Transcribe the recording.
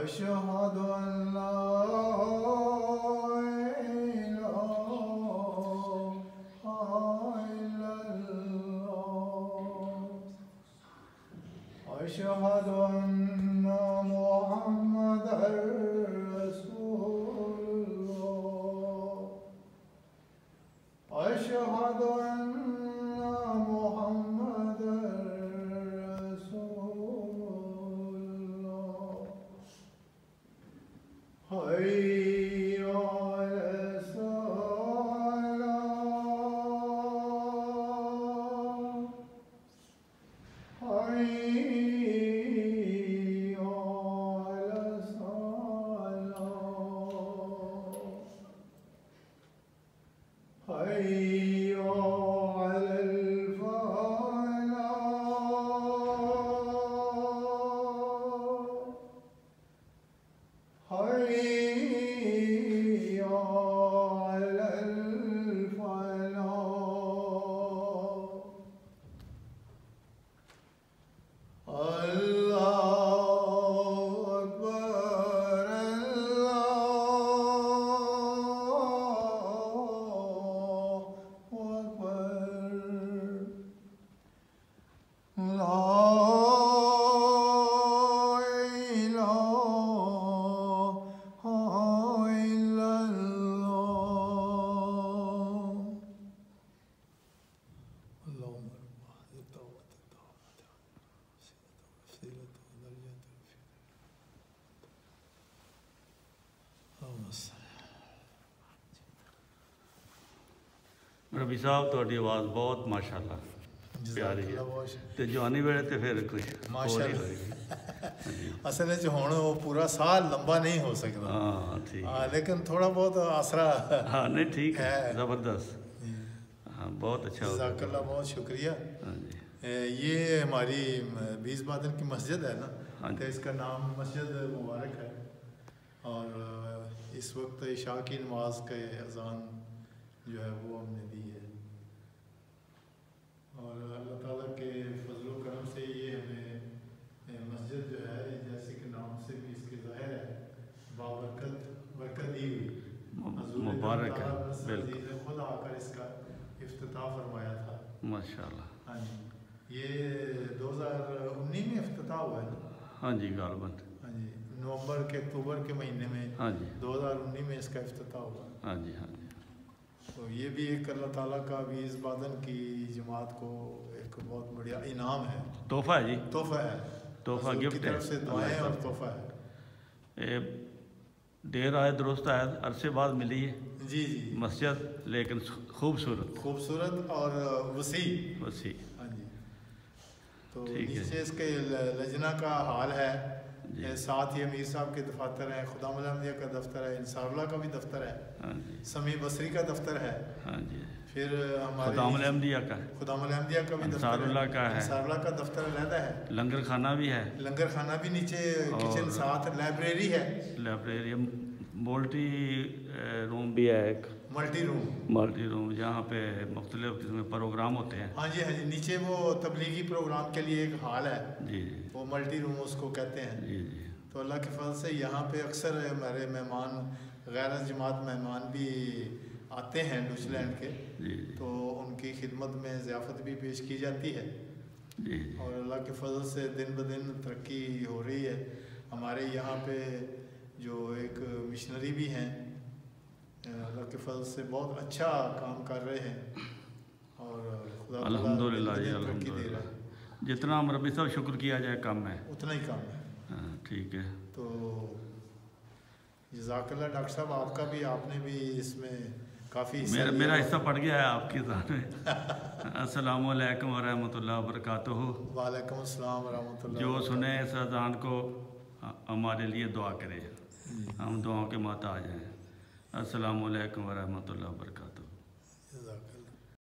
أشهد أن لا إله إلا الله أشهد أن محمدا رسول الله أشهد أن محمدا رسول الله حي على الصلاة حي على الصلاة حي على الفلاح حي على الفلاح الله أكبر الله أكبر لا إله إلا الله اللهم رب هذه الدعوة التامة وسيلة ودرجة اللهم صل रबी साहब ਤੁਹਾਡੀ ਆਵਾਜ਼ ਬਹੁਤ ਮਾਸ਼ਾਅੱਲਾ ਪਿਆਰੀ ਹੈ ਤੇ ਜਵਾਨੀ ਵੇਲੇ ਤੇ ਫਿਰ ਕੁਝ माशाअल्लाह असल में हुण वो पूरा साल लंबा नहीं हो सकता हाँ ठीक लेकिन थोड़ा बहुत आसरा हाँ नहीं ठीक है ज़बरदस्त हाँ बहुत अच्छा हो जज़ाकल्लाह बहुत शुक्रिया हाँ जी ये हमारी 20 बादन की मस्जिद है ना हाँ तो इसका नाम मस्जिद मुबारक है और इस वक्त इशा की नमाज के अजान जो है वो हमने दी है और अल्लाह ताला के फजल करम से ये हमें मस्जिद जो है जैसे कि नाम से भी इसके ज़ाहिर है बाबरकत बरकत दी हुई मुबारक है बिल्कुल खुद आकर इसका इफ्तिताह फरमाया था माशाअल्लाह हाँ जी ये 2019 में इफ्तिताह हुआ है ना हाँ जी गालबन हाँ जी नवंबर के अक्टूबर के महीने में हाँ जी 2019 में इसका इफ्तिताह हुआ हाँ जी हाँ जी तो ये भी एक अल्लाह ताला का 20 बादन की जमात को एक बहुत बढ़िया इनाम है तोहफा है जी तोहफा है तोहफा हुजूर गिफ्ट की तरफ से दुआएं और तोहफा है ये देर आए दुरुस्त आए अरसे बाद मिली है जी जी मस्जिद लेकिन खूबसूरत खूबसूरत और वसी वसी हाँ जी तो ठीक है। नीचे इसके लजना का हाल है साथ ही अमीर साहब के दफातर हैं खुदाम अहमदिया का दफ्तर है इंसारुल्लाह का भी दफ्तर है हाँ जी समी बसरी का दफ्तर है हाँ जी फिर हमारे खुदाम अहमदिया का खुदाम अहमदिया का भी दफ्तर अंसारुल्लाह का है इंसारुल्लाह का दफ्तर अलहदा है लंगर खाना भी है लंगर खाना भी नीचे किचन साथ लाइब्रेरी है लाइब्रेरी मल्टी रूम भी है एक मल्टी रूम जहाँ पे मुख्तलिफ किस्म के प्रोग्राम होते हैं हाँ जी नीचे वो तबलीगी प्रोग्राम के लिए एक हाल है जी जी वो मल्टी रूम उसको कहते हैं जी जी तो अल्लाह के फजल से यहाँ पे अक्सर हमारे मेहमान गैर जमात मेहमान भी आते हैं न्यूजीलैंड के जी तो उनकी खिदमत में ज़ियाफ़त भी पेश की जाती है जी और अल्लाह के फजल से दिन ब दिन तरक्की हो रही है हमारे यहाँ पे जो एक मिशनरी भी हैं अल्लाह के फजल से बहुत अच्छा काम कर रहे हैं और खुदा अल्हम्दुलिल्लाह जी तरक्की दे रहा अल्हम्दुलिल्लाह है जितना हम रबी साहब शुक्र किया जाए कम है उतना ही काम है हाँ, ठीक है तो जज़ाकल्लाह डॉक्टर साहब आपका भी आपने भी इसमें काफ़ी मेरा हिस्सा पड़ गया है आपकी जान में अस्सलाम वालेकुम वरहमतुल्लाहि वबरकातुहू वालेकुम अस्सलाम वरहमतुल्लाह जो सुने इस अजान को हमारे लिए दुआ करें हम दुआओं के मोहताज हैं अस्सलाम वालेकुम वरहमतुल्लाहि वबरकातुहू जज़ाकल्लाह